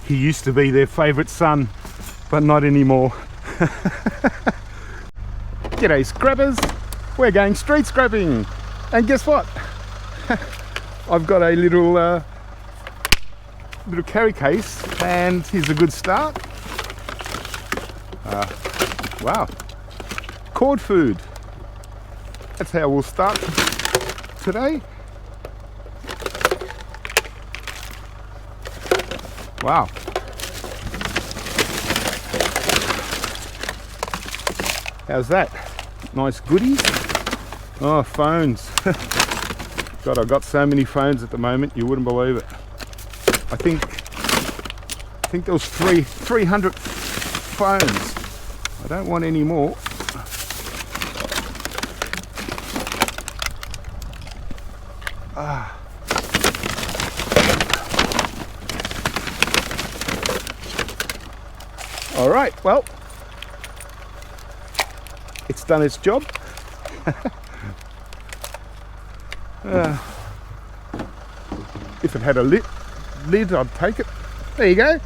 He used to be their favourite son, but not anymore. G'day scrubbers, we're going street scrubbing, and guess what? I've got a little carry case, and here's a good start. Wow, cord food. That's how we'll start today. Wow. How's that? Nice goodies. Oh, phones. God, I've got so many phones at the moment, you wouldn't believe it. I think there was 300 phones. I don't want any more. All right, well, it's done its job. If it had a lid, I'd take it. There you go.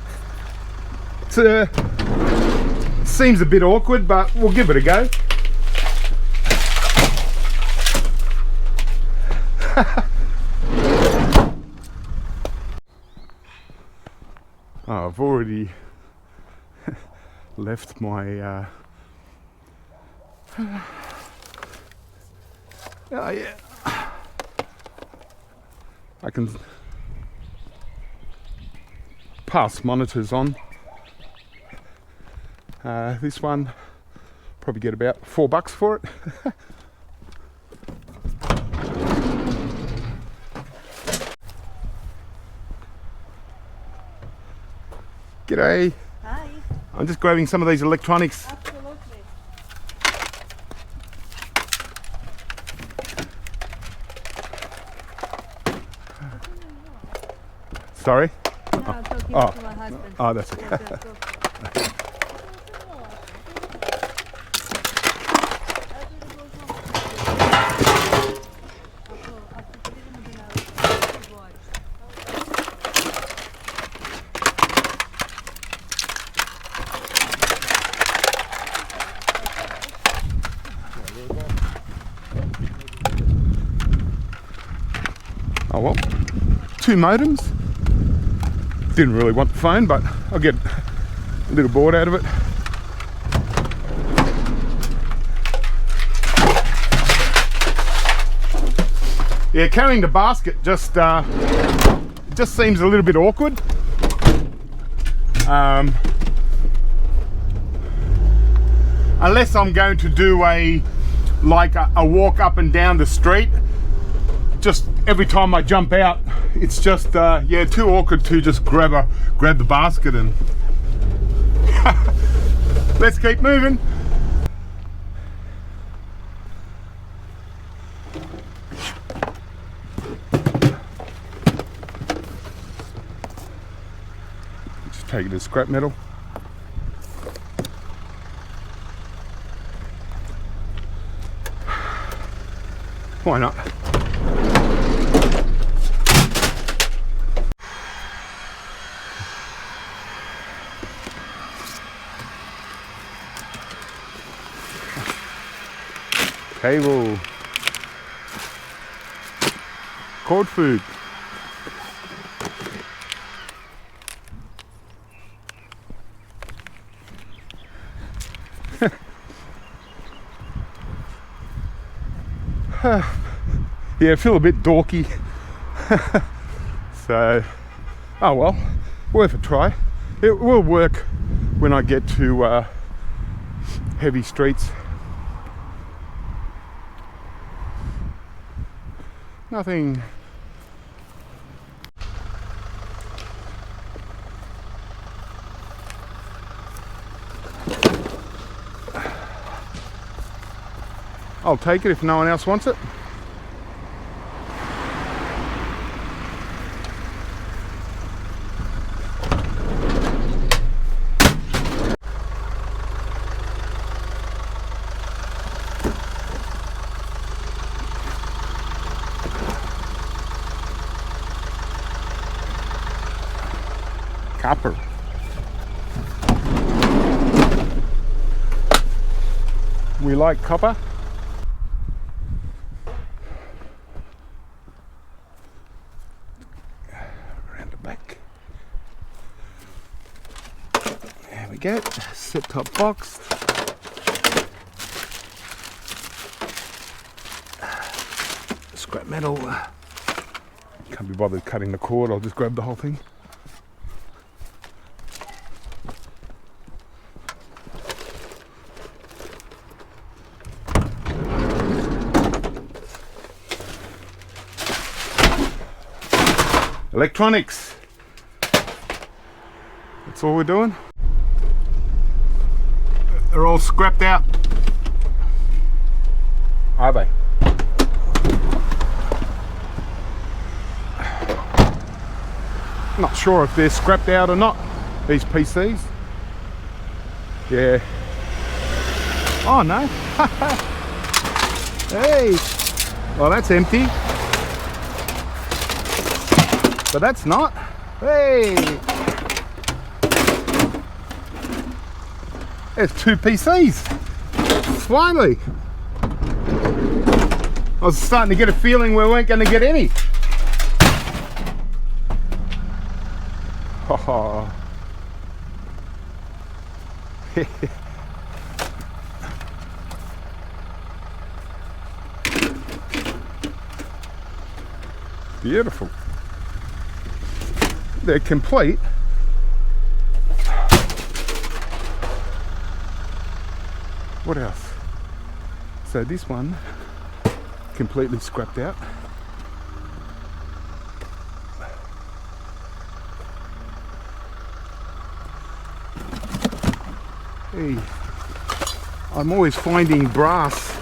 It seems a bit awkward, but we'll give it a go. Oh, I've already left my oh yeah, I can pass monitors on. This one probably get about $4 for it. G'day. Hi. I'm just grabbing some of these electronics. Absolutely. Sorry? No, I'm talking Oh. to my husband. Oh, that's okay. Yes, yes, go. Oh well, 2 modems. Didn't really want the phone, but I'll get a little board out of it. Yeah, carrying the basket just seems a little bit awkward. Unless I'm going to do a walk up and down the street. Just every time I jump out, it's just yeah, too awkward to just grab the basket and let's keep moving. Just take it as scrap metal. Why not? Cable, cord food. Yeah, I feel a bit dorky. So, oh well, worth a try. It will work when I get to heavy streets. Nothing. I'll take it if no one else wants it. Copper. We like copper. Around the back. There we go. Set top box. Scrap metal. Can't be bothered cutting the cord. I'll just grab the whole thing. Electronics. That's all we're doing. They're all scrapped out. Are they? Not sure if they're scrapped out or not, these PCs. Yeah. Oh no. Hey. Well, that's empty. But that's not. Hey. There's 2 PCs. Finally. I was starting to get a feeling we weren't going to get any. Oh. Beautiful. They're complete. What else? So this one completely scrapped out. Hey, I'm always finding brass.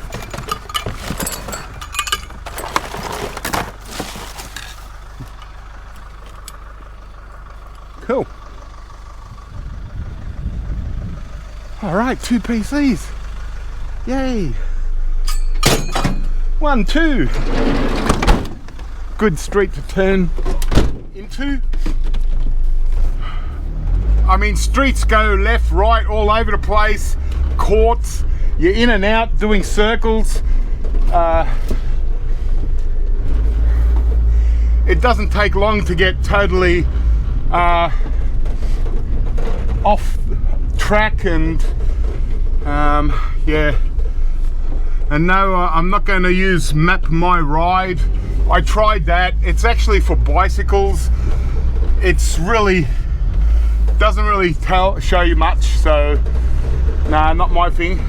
Cool. All right, 2 PCs. Yay. 1, 2. Good street to turn into. I mean, streets go left, right, all over the place. Courts, you're in and out doing circles. It doesn't take long to get totally off track and yeah. And no, I'm not going to use Map My Ride. I tried that. It's actually for bicycles. It's really doesn't really show you much, so nah, not my thing.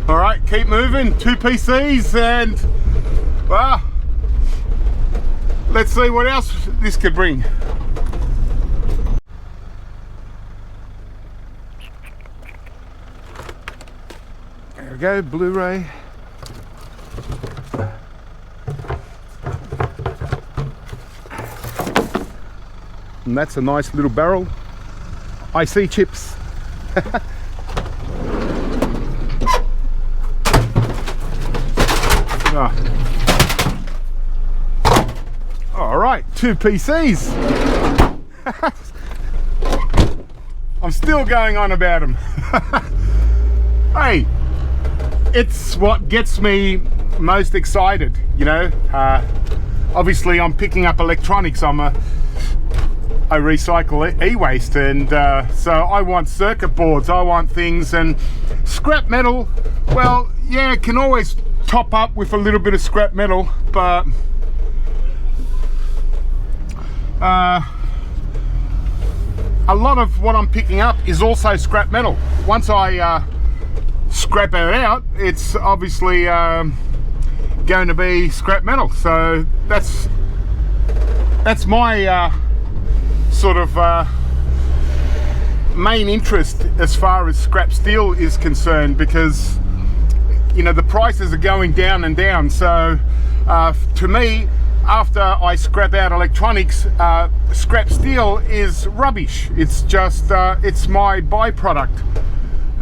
All right, keep moving. 2 PCs, and well, let's see what else this could bring. There we go, Blu-ray. And that's a nice little barrel. IC chips. Oh. All right, 2 PCs. I'm still going on about them. Hey, it's what gets me most excited, you know. Obviously I'm picking up electronics. I recycle e-waste, and so I want circuit boards, I want things, and scrap metal, well, yeah, it can always top up with a little bit of scrap metal, but a lot of what I'm picking up is also scrap metal. Once I scrap it out, it's obviously going to be scrap metal, so that's my sort of main interest as far as scrap steel is concerned, because you know the prices are going down and down. So to me, after I scrap out electronics, scrap steel is rubbish. It's just it's my byproduct,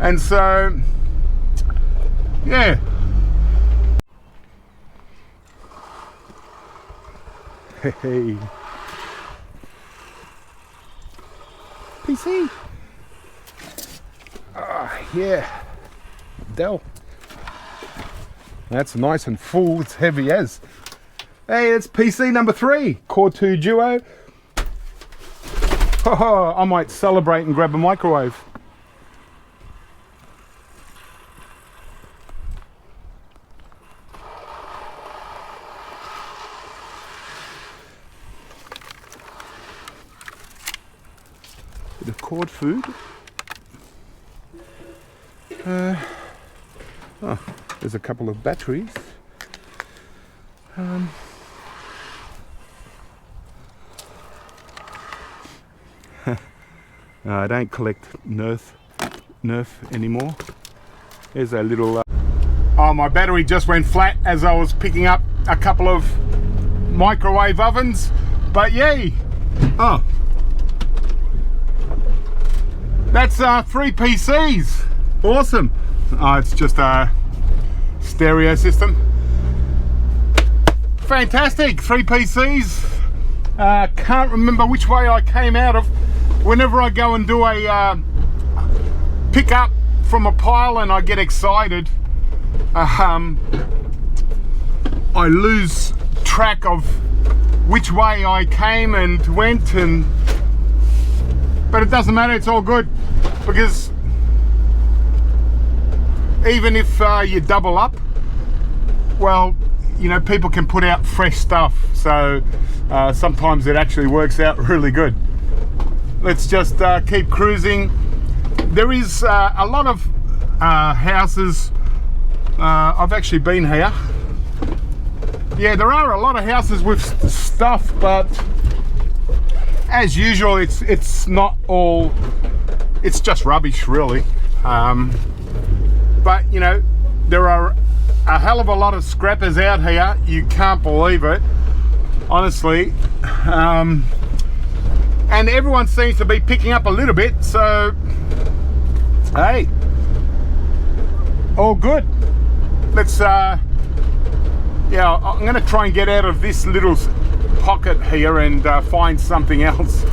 and so yeah. Hey. PC. Yeah. Dell. That's nice and full. It's heavy as. Hey, it's PC number 3. Core 2 Duo. Oh, I might celebrate and grab a microwave. Bit of cord food. Oh, there's a couple of batteries. I don't collect Nerf anymore. There's a little... Oh, my battery just went flat as I was picking up a couple of microwave ovens. But yay! Oh. That's 3 PCs. Awesome. Oh, it's just a stereo system. Fantastic. 3 PCs. Can't remember which way I came out of. Whenever I go and do a pick up from a pile and I get excited, I lose track of which way I came and went, but it doesn't matter, it's all good, because even if you double up, well, you know, people can put out fresh stuff, so sometimes it actually works out really good. Let's just keep cruising. There is a lot of houses. I've actually been here. Yeah, there are a lot of houses with stuff, but as usual, it's not all. It's just rubbish, really. But you know, there are a hell of a lot of scrappers out here. You can't believe it, honestly. And everyone seems to be picking up a little bit, so hey, all good. Let's yeah, I'm gonna try and get out of this little pocket here and find something else.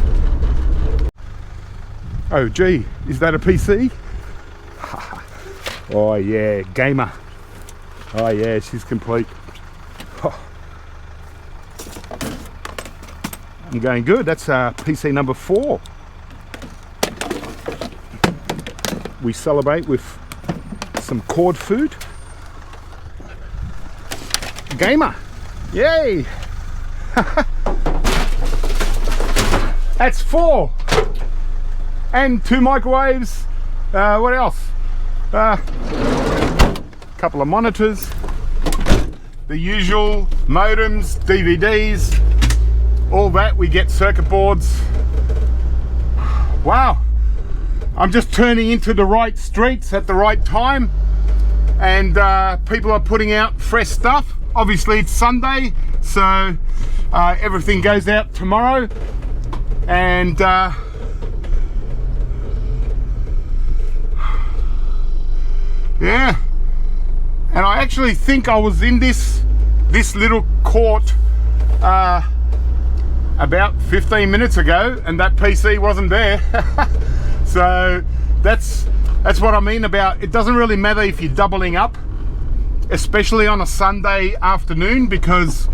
Oh gee, is that a PC? Oh yeah, gamer. Oh yeah, she's complete. Oh. I'm going good. That's PC number 4. We celebrate with some cord food. Gamer, yay! That's 4, and 2 microwaves. What else? Couple of monitors, the usual modems, DVDs. All that. We get circuit boards. Wow, I'm just turning into the right streets at the right time, and people are putting out fresh stuff. Obviously it's Sunday, so everything goes out tomorrow, and yeah, and I actually think I was in this little court about 15 minutes ago, and that PC wasn't there. So that's what I mean about it doesn't really matter if you're doubling up, especially on a Sunday afternoon, because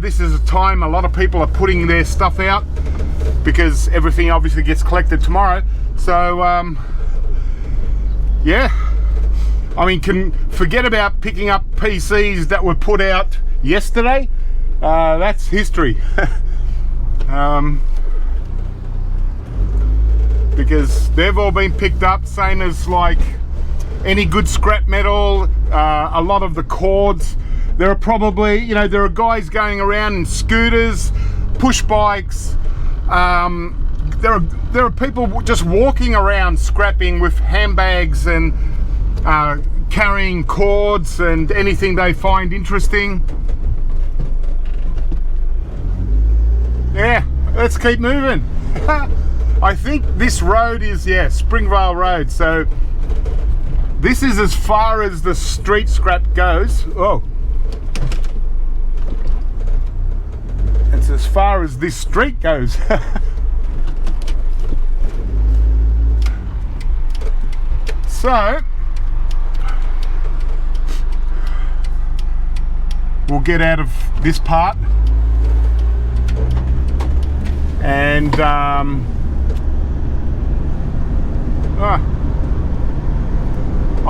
this is a time a lot of people are putting their stuff out, because everything obviously gets collected tomorrow. So yeah, I mean, can forget about picking up PCs that were put out yesterday. That's history. Because they've all been picked up, same as like any good scrap metal. A lot of the cords, there are probably, you know, there are guys going around in scooters, push bikes. There are people just walking around scrapping with handbags and carrying cords and anything they find interesting. Yeah, let's keep moving. I think this road is, yeah, Springvale Road. So this is as far as the street scrap goes. Oh, it's as far as this street goes. So we'll get out of this part and I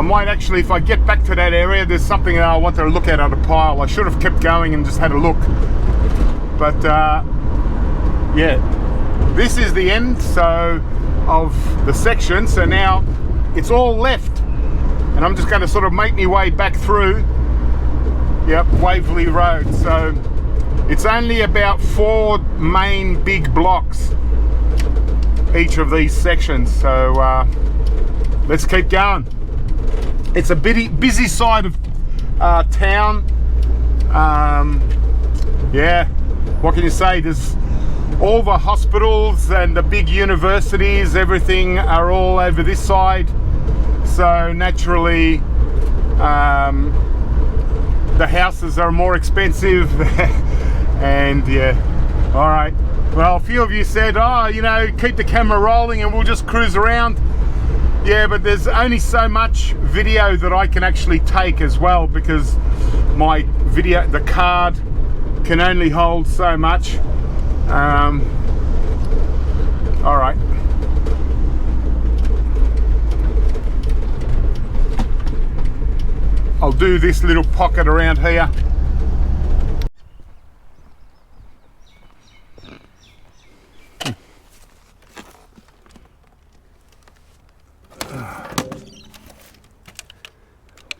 might actually, if I get back to that area, there's something that I want to look at on a pile. I should have kept going and just had a look, but yeah, this is the end of the section. So now it's all left, and I'm just going to sort of make my way back through. Yep, Waverley Road. So it's only about 4 main big blocks, each of these sections. So let's keep going. It's a busy side of town. Yeah, what can you say? There's all the hospitals and the big universities, everything are all over this side. So naturally, the houses are more expensive. And yeah, all right. Well, a few of you said, oh, you know, keep the camera rolling and we'll just cruise around. Yeah, but there's only so much video that I can actually take as well, because my video, the card can only hold so much. All right. I'll do this little pocket around here.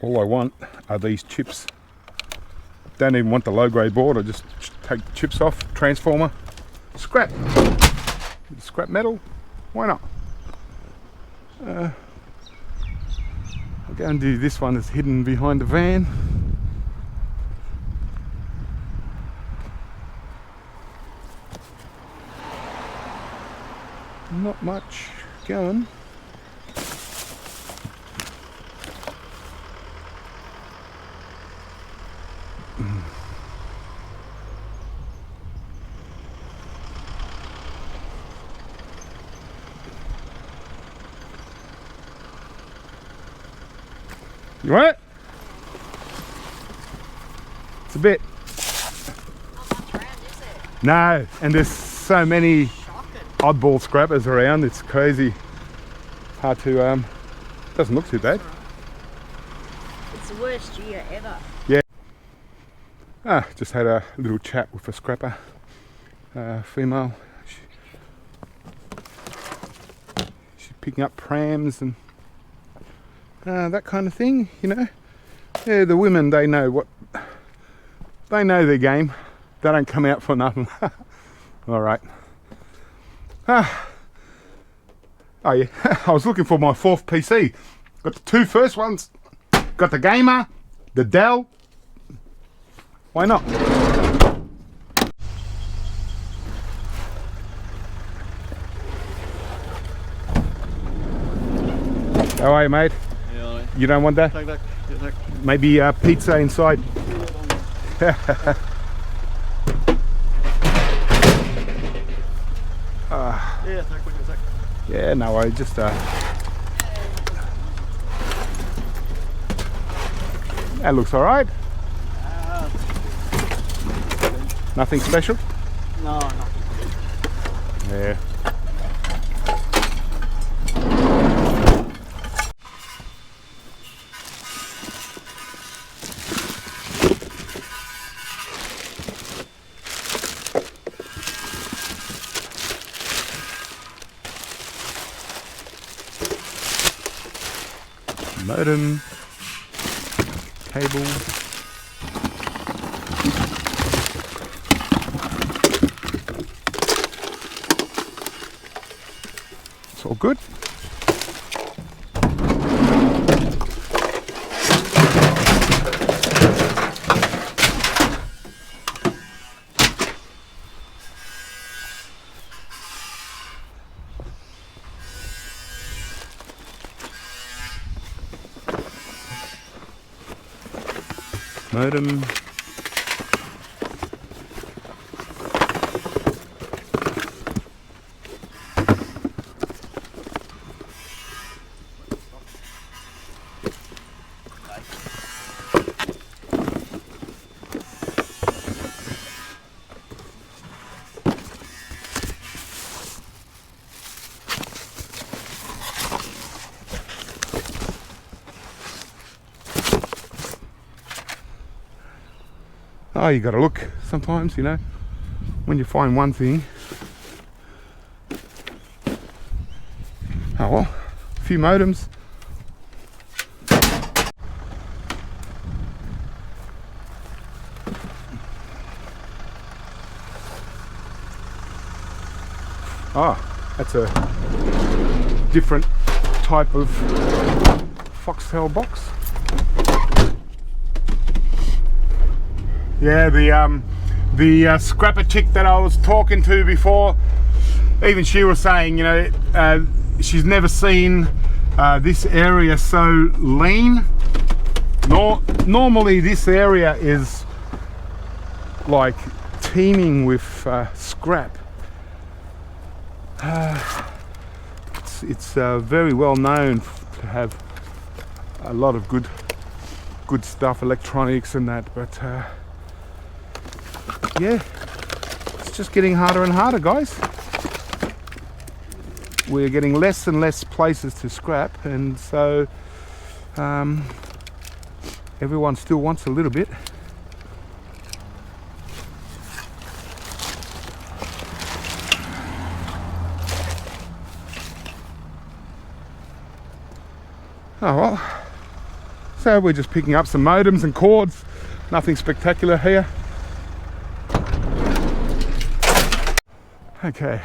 All I want are these chips. Don't even want the low grade board. I just take the chips off, transformer, scrap. Scrap metal, why not? I'll go and do this one that's hidden behind the van. Not much going. You want it? It's a bit. Not much around, is it? No, and there's so many Shocking. oddball scrappers around. It's crazy. Hard to doesn't look too bad. It's the worst year ever. Yeah. Just had a little chat with a scrapper, female. She's picking up prams and that kind of thing, you know. Yeah, the women, they know their game. They don't come out for nothing. All right. Oh yeah, I was looking for my 4th PC. Got the 2 first ones. Got the Gamer, the Dell. Why not? How are you, mate? Yeah, You don't want that? take that. Yeah, take. Maybe pizza inside. Yeah, take what you take. Yeah, no, I just that looks all right. Nothing special. No, nothing. Yeah. Modem, cable. It's all good. Modem. Oh, you got to look sometimes, you know, when you find one thing. Oh well, a few modems. Ah, that's a different type of foxtail box. Yeah, the scrapper chick that I was talking to before, even she was saying, you know, she's never seen this area so lean. Normally this area is like teeming with scrap. It's very well known to have a lot of good stuff, electronics and that, but yeah, it's just getting harder and harder, guys. We're getting less and less places to scrap, and so everyone still wants a little bit. Oh well, so we're just picking up some modems and cords, nothing spectacular here. Okay,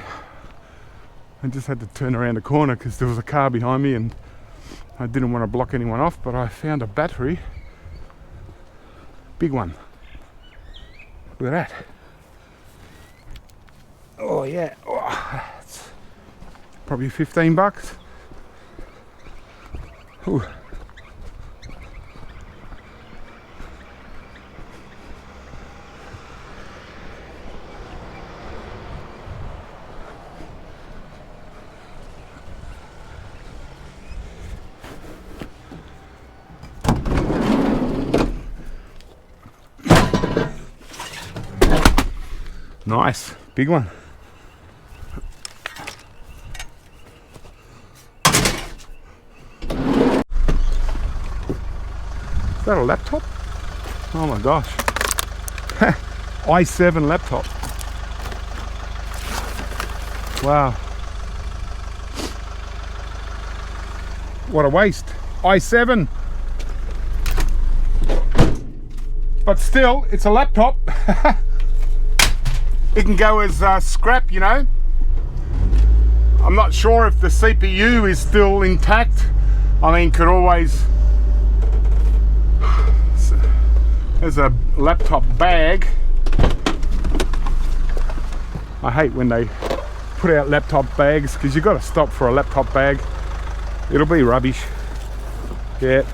I just had to turn around the corner because there was a car behind me and I didn't want to block anyone off, but I found a battery, big one. Look at that. Oh yeah, oh, it's probably 15 bucks. Ooh. Nice, big one. Is that a laptop? Oh my gosh. i7 laptop. Wow. What a waste. i7. But still, it's a laptop. It can go as scrap, you know. I'm not sure if the CPU is still intact. I mean, could always... There's a laptop bag. I hate when they put out laptop bags because you've got to stop for a laptop bag. It'll be rubbish. Yeah.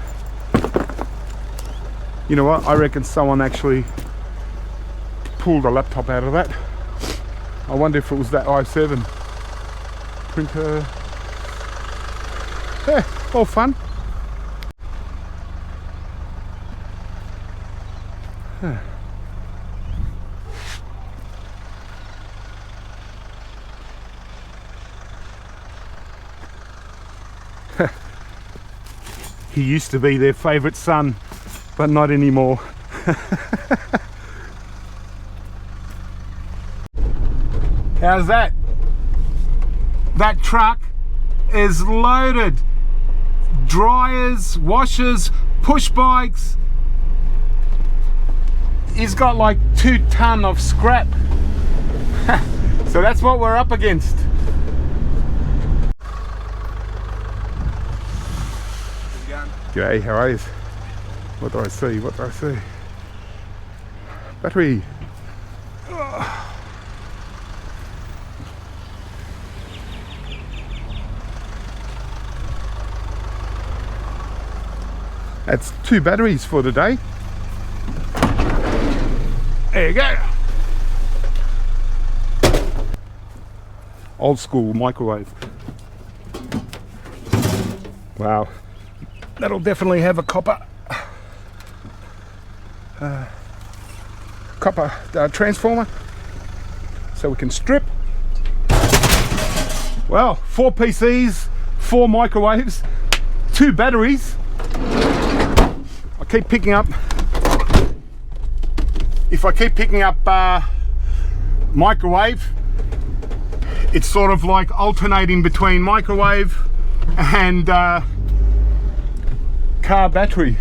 You know what? I reckon someone actually pulled a laptop out of that. I wonder if it was that i7 printer. Yeah, all fun. He used to be their favourite son, but not anymore. How's that? That truck is loaded. Dryers, washers, push bikes. He's got like 2 ton of scrap. So that's what we're up against. G'day, how are you? What do I see? What do I see? Battery. That's 2 batteries for today. There you go. Old school microwave. Wow. That'll definitely have a copper transformer, so we can strip. Well, 4 PCs, 4 microwaves, 2 batteries. I keep picking up if I keep picking up microwave, it's sort of like alternating between microwave and car battery.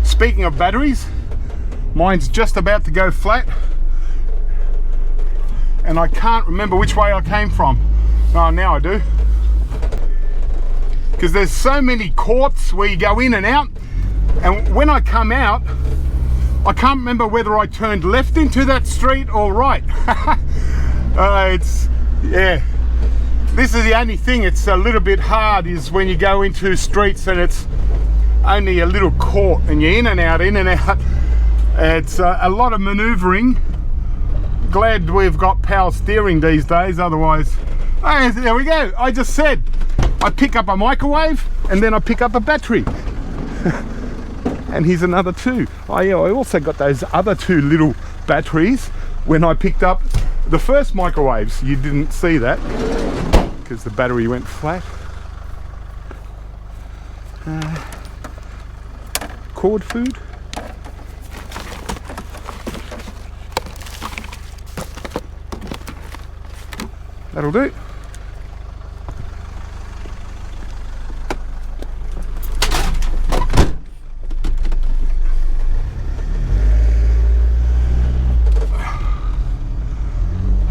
Speaking of batteries, mine's just about to go flat and I can't remember which way I came from. Oh, now I do. Because there's so many courts where you go in and out, and when I come out, I can't remember whether I turned left into that street or right. Yeah. This is the only thing it's a little bit hard is when you go into streets and it's only a little court and you're in and out, in and out. It's a lot of maneuvering. Glad we've got power steering these days, otherwise... Oh, there we go. I just said I pick up a microwave and then I pick up a battery. And here's another two. I also got those other two little batteries when I picked up the first microwaves. You didn't see that because the battery went flat. Cord food. That'll do.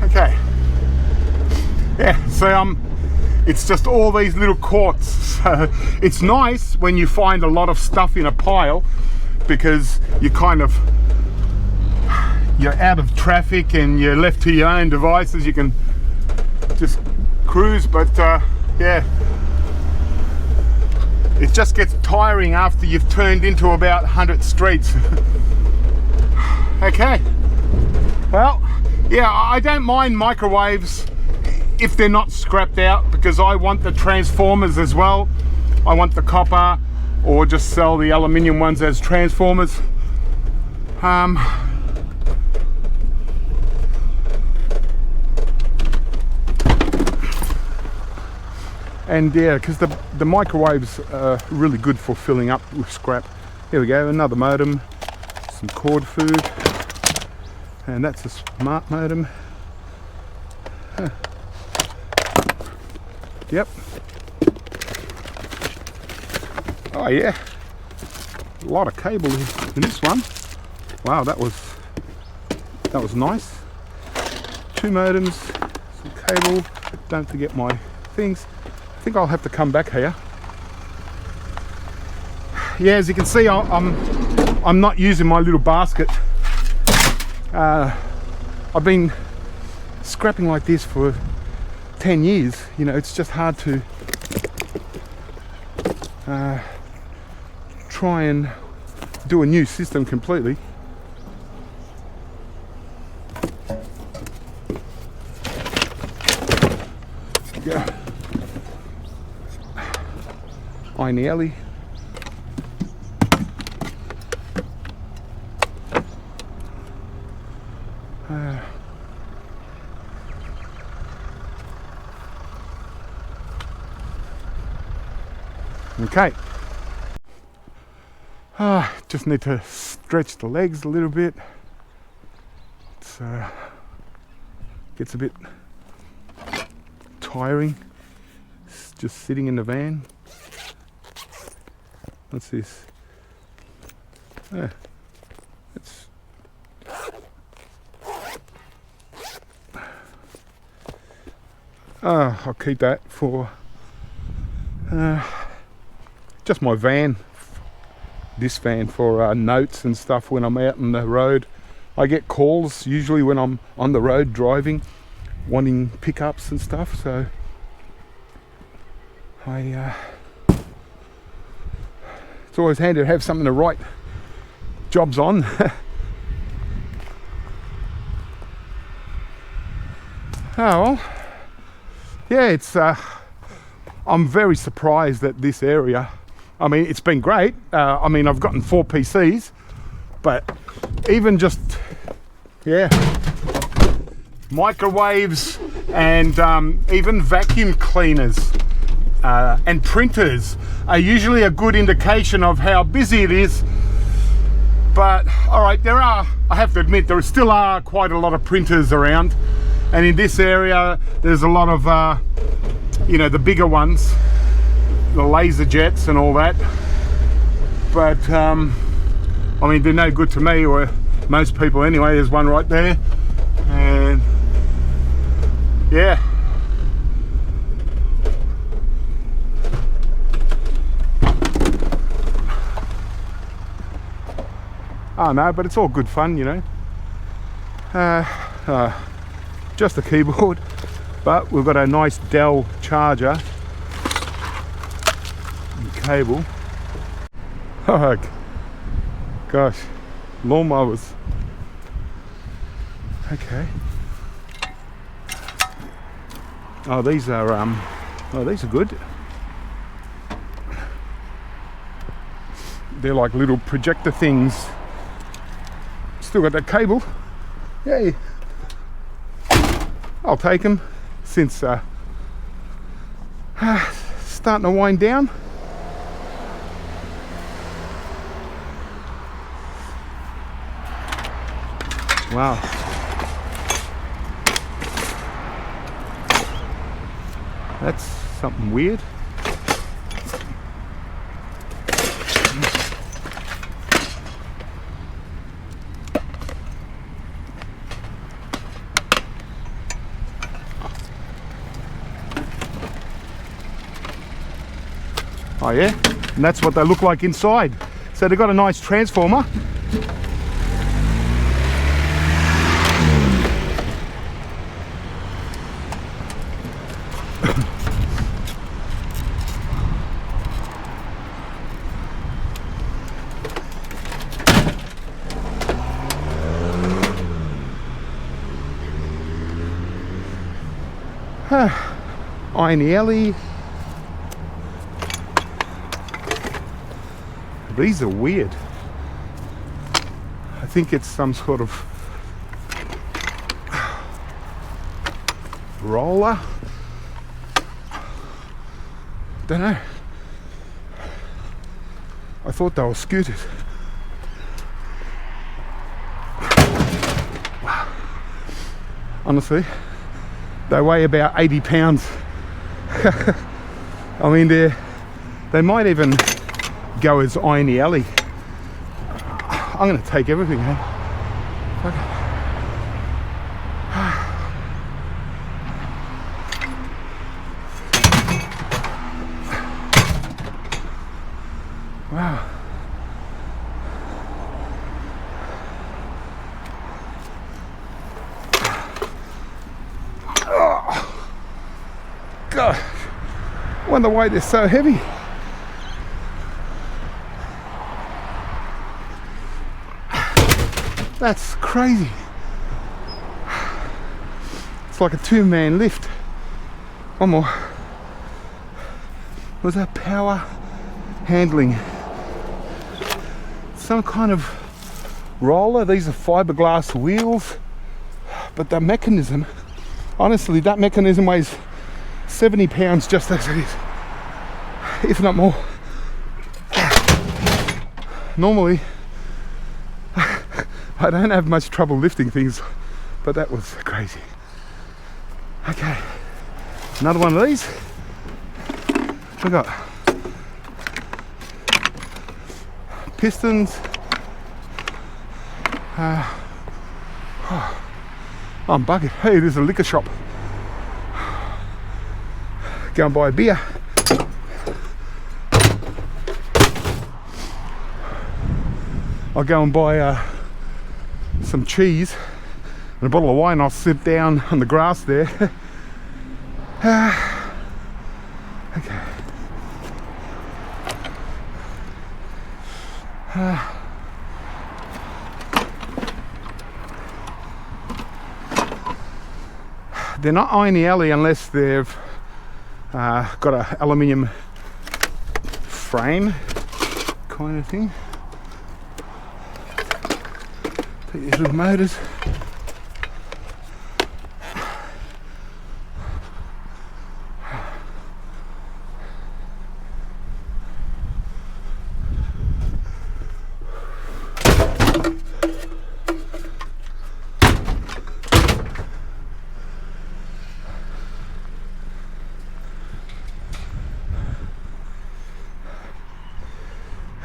Okay. Yeah, so it's just all these little courts. So it's nice when you find a lot of stuff in a pile because you're out of traffic and you're left to your own devices. You can just cruise, but yeah, it just gets tiring after you've turned into about 100 streets. Okay, well, yeah, I don't mind microwaves if they're not scrapped out, because I want the transformers as well. I want the copper, or just sell the aluminium ones as transformers. And yeah, because the microwaves are really good for filling up with scrap. Here we go, another modem, some cord food, and that's a smart modem. Huh. Yep. Oh yeah, a lot of cable in this one. Wow, that was nice. Two modems, some cable. Don't forget my things. I think I'll have to come back here. Yeah, as you can see, I'm not using my little basket. I've been scrapping like this for 10 years. You know, it's just hard to try and do a new system completely. Yeah. Iron alley. Okay. Just need to stretch the legs a little bit. It's gets a bit tiring. It's just sitting in the van. What's this? It's I'll keep that for just my van, this van, for notes and stuff when I'm out on the road. I get calls usually when I'm on the road driving, wanting pickups and stuff, so it's always handy to have something to write jobs on. Oh well, yeah, it's I'm very surprised at this area. I mean, it's been great. I mean, I've gotten 4 PCs, but even just, yeah, microwaves and even vacuum cleaners and printers are usually a good indication of how busy it is But all right, I have to admit, there still are quite a lot of printers around, and in this area there's a lot of you know, the bigger ones, the laser jets and all that. But I mean, they're no good to me or most people anyway. There's one right there, and yeah. Oh no, but it's all good fun, you know. Just a keyboard, but we've got a nice Dell charger and cable. Oh gosh, lawnmowers. Okay. Oh, these are good. They're like little projector things. Still got that cable. Yay! I'll take them since starting to wind down. Wow. That's something weird. Oh yeah, and that's what they look like inside. So they've got a nice transformer. Irony alley. These are weird. I think it's some sort of roller. Don't know. I thought they were scooters. Honestly, they weigh about 80 pounds. I mean, they might even go as Irony alley. I'm going to take everything, hey? Wow. Oh, God. Wonder why they're so heavy. That's crazy. It's like a two-man lift. One more. Was that power handling? Some kind of roller. These are fiberglass wheels. But the mechanism, honestly, that mechanism weighs 70 pounds just as it is. If not more. Normally, I don't have much trouble lifting things, but that was crazy. Okay, another one of these. We got pistons. I'm bugging. Hey, there's a liquor shop. Go and buy a beer. I'll go and buy some cheese and a bottle of wine. I'll sit down on the grass there. Okay. They're not Irony alley unless they've got an aluminium frame kind of thing. Take these little motors.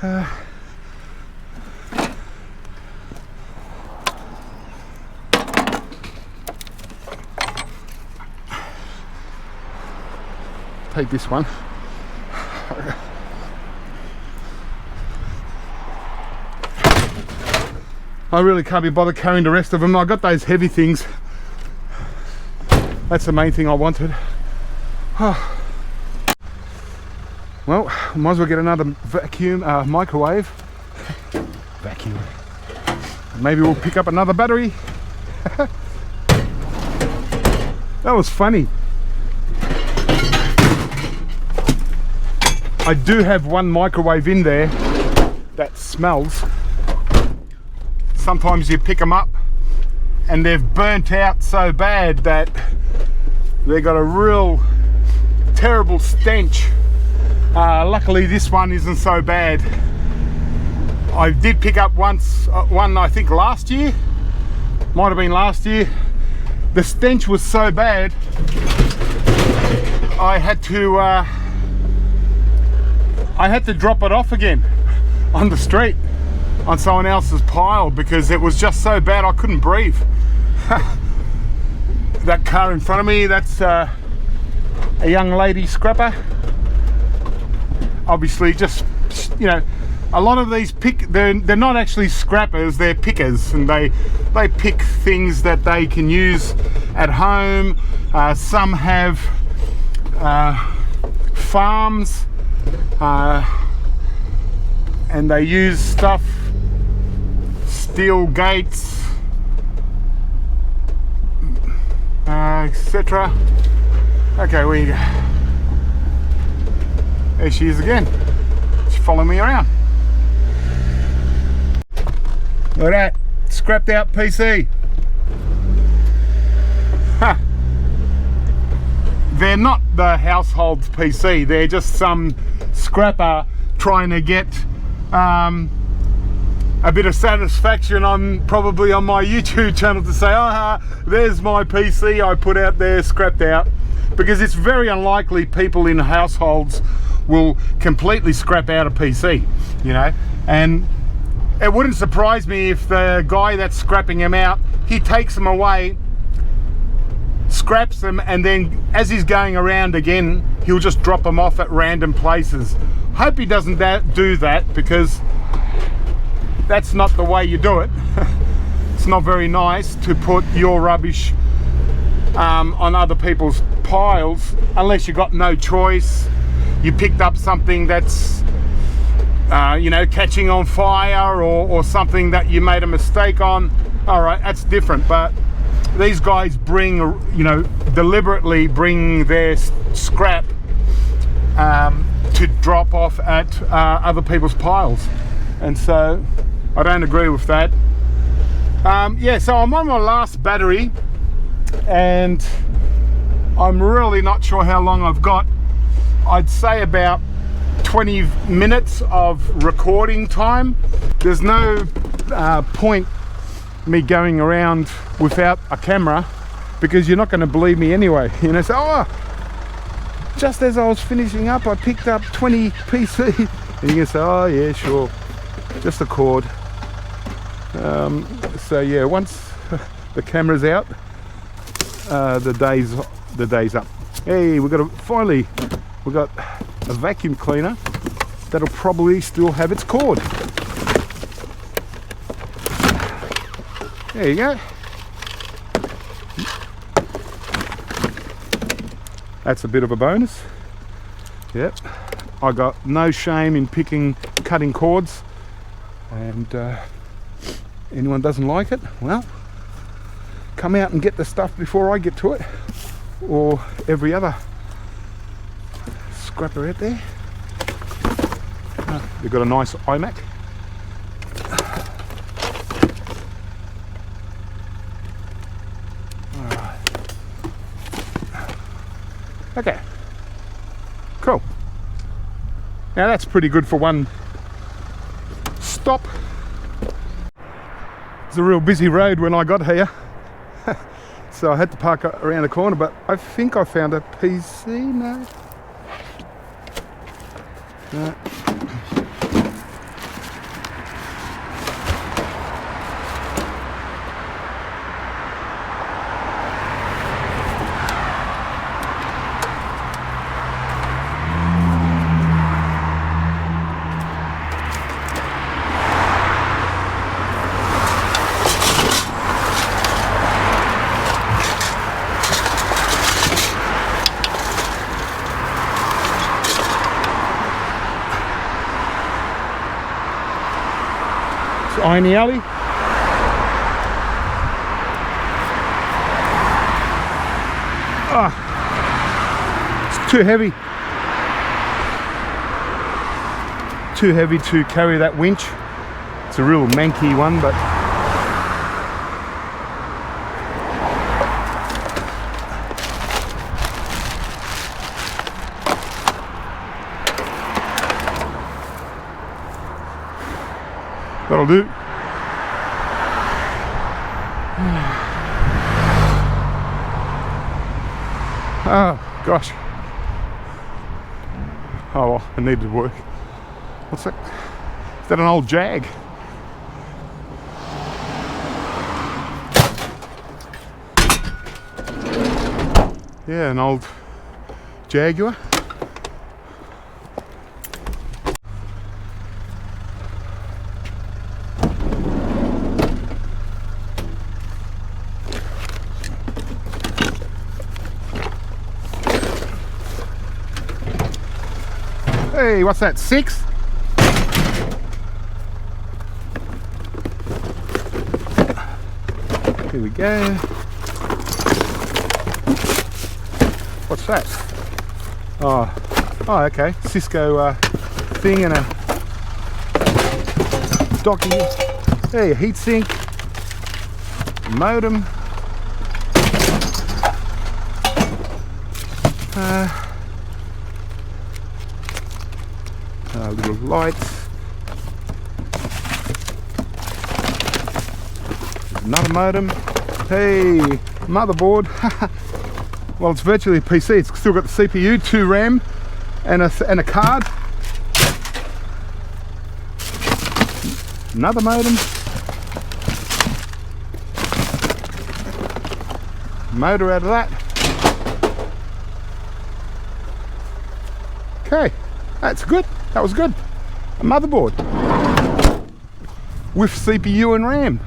Take this one. I really can't be bothered carrying the rest of them. I got those heavy things. That's the main thing I wanted. Well, might as well get another vacuum, microwave. Vacuum. Maybe we'll pick up another battery. That was funny. I do have one microwave in there that smells. Sometimes you pick them up and they've burnt out so bad that they got a real terrible stench. Luckily this one isn't so bad. I did pick up one I think last year, might have been last year. The stench was so bad I had to drop it off again on the street on someone else's pile because it was just so bad I couldn't breathe. That car in front of me, that's a young lady scrapper. Obviously, just, you know, a lot of these they're not actually scrappers, they're pickers, and they pick things that they can use at home. Some have farms, and they use stuff, steel gates, etc. Okay, where you go? There she is again. She's following me around. Look at that, scrapped out PC. Huh. They're not the household's PC, they're just some scrapper trying to get a bit of satisfaction probably on my YouTube channel to say, there's my PC I put out there scrapped out, because it's very unlikely people in households will completely scrap out a PC, you know. And it wouldn't surprise me if the guy that's scrapping them out, he takes them away, scraps them, and then as he's going around again, he'll just drop them off at random places. Hope he doesn't do that, because that's not the way you do it. It's not very nice to put your rubbish on other people's piles unless you got no choice. You picked up something that's you know, catching on fire, or something that you made a mistake on. All right, that's different. But these guys bring, you know, deliberately bring their scrap to drop off at other people's piles, and so I don't agree with that. Yeah, so I'm on my last battery and I'm really not sure how long I've got. I'd say about 20 minutes of recording time. There's no point me going around without a camera, because you're not going to believe me anyway. You know, so just as I was finishing up, I picked up 20 PC, and you can say, oh yeah, sure, just a cord. So yeah, once the camera's out, the day's up. Hey, we got a vacuum cleaner that'll probably still have its cord. There you go. That's a bit of a bonus. Yep, I got no shame in cutting cords, and anyone doesn't like it, well, come out and get the stuff before I get to it, or every other scrapper out there. They've got a nice iMac. Okay, cool. Now that's pretty good for one stop. It's a real busy road when I got here, so I had to park around the corner, but I think I found a PC. No. Irony Alley. It's too heavy. Too heavy to carry that winch. It's a real manky one, but that'll do. Oh gosh. Oh well, it needed work. What's that? Is that an old Jag? Yeah, an old Jaguar. Hey, what's that, 6? Here we go. What's that? Oh, okay. Cisco thing and a docking. Hey, a heatsink, modem. Little lights. Another modem. Hey, motherboard. Well, it's virtually a PC. It's still got the CPU, 2 RAM, and a card. Another modem. Motor out of that. Okay, that's good. That was good. A motherboard with CPU and RAM.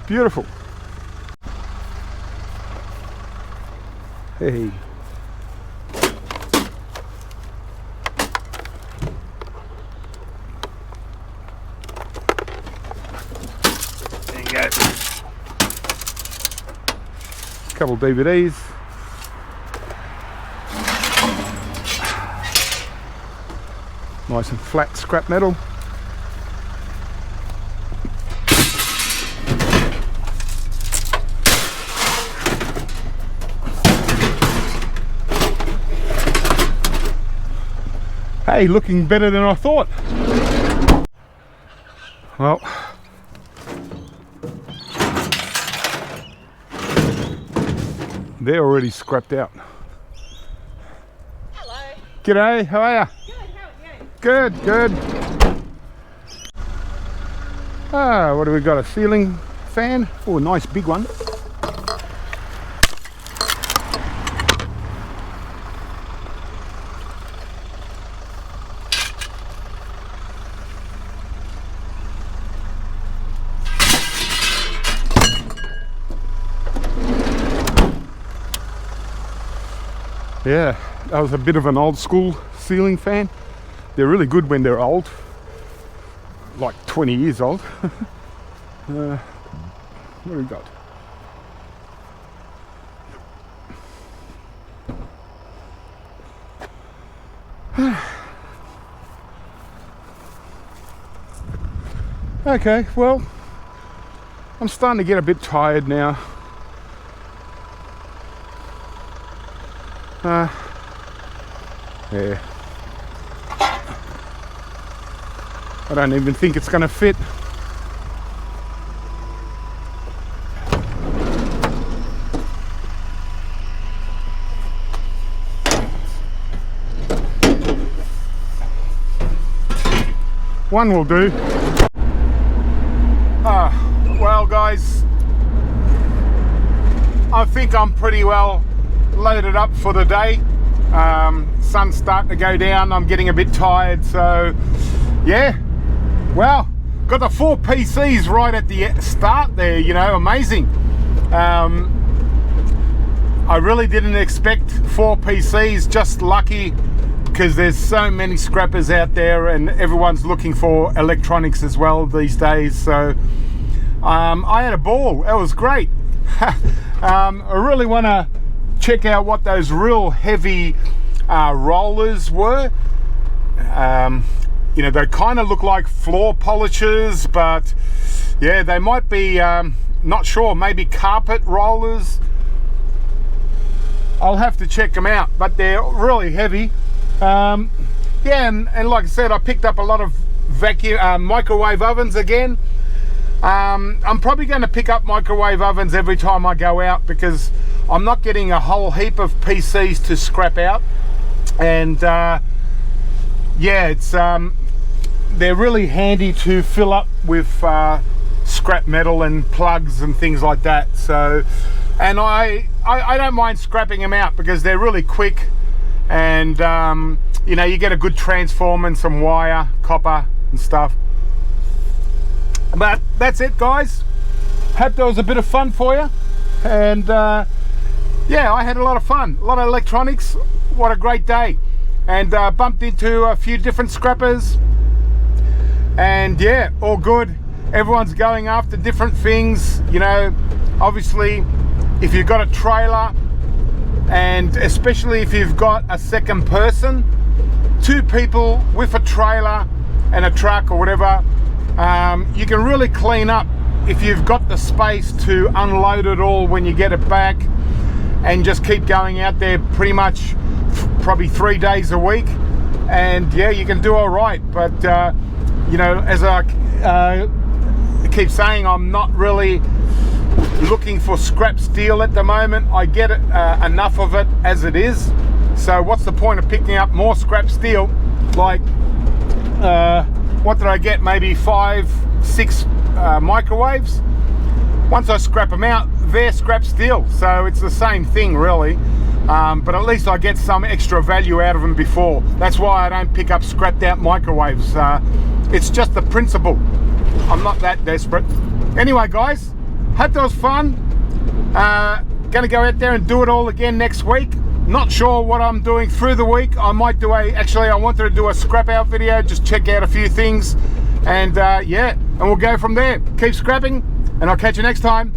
Beautiful. Hey. There you go. Couple DVDs. Nice and flat scrap metal. Hey, looking better than I thought. Well, they're already scrapped out. Hello. G'day, how are you? Good, how are you? Good. What do we got? A ceiling fan? Oh, a nice big one. Yeah, that was a bit of an old school ceiling fan. They're really good when they're old, like 20 years old. What do we got? Okay, well, I'm starting to get a bit tired now. Yeah. I don't even think it's going to fit. One will do. Well guys, I think I'm pretty well loaded up for the day. Sun's starting to go down. I'm getting a bit tired, so yeah. Well, got the 4 PCs right at the start there, you know, amazing. I really didn't expect 4 PCs, just lucky because there's so many scrappers out there and everyone's looking for electronics as well these days. So I had a ball. That was great. I really want to check out what those real heavy rollers were. You know, they kind of look like floor polishers, but yeah, they might be, not sure, maybe carpet rollers. I'll have to check them out, but they're really heavy. Yeah, and like I said, I picked up a lot of vacuum microwave ovens again. I'm probably going to pick up microwave ovens every time I go out, because I'm not getting a whole heap of PCs to scrap out. And yeah, it's they're really handy to fill up with scrap metal and plugs and things like that. So, and I don't mind scrapping them out because they're really quick, and you know, you get a good transformer and some wire, copper and stuff. But that's it, guys. Hope that was a bit of fun for you. And yeah, I had a lot of fun, a lot of electronics. What a great day. And bumped into a few different scrappers, and yeah, all good. Everyone's going after different things, you know. Obviously, if you've got a trailer, and especially if you've got a second person, 2 people with a trailer and a truck or whatever, you can really clean up if you've got the space to unload it all when you get it back, and just keep going out there pretty much probably 3 days a week, and yeah, you can do all right. But you know, as I keep saying, I'm not really looking for scrap steel at the moment. I get it, enough of it as it is. So what's the point of picking up more scrap steel? Like what did I get? Maybe 5, 6 microwaves. Once I scrap them out, they're scrap steel, so it's the same thing really. But at least I get some extra value out of them before. That's why I don't pick up scrapped out microwaves. It's just the principle. I'm not that desperate. Anyway, guys, hope that was fun. Gonna go out there and do it all again next week. Not sure what I'm doing through the week. I might do actually I wanted to do a scrap out video, just check out a few things, and yeah, and we'll go from there. Keep scrapping, and I'll catch you next time.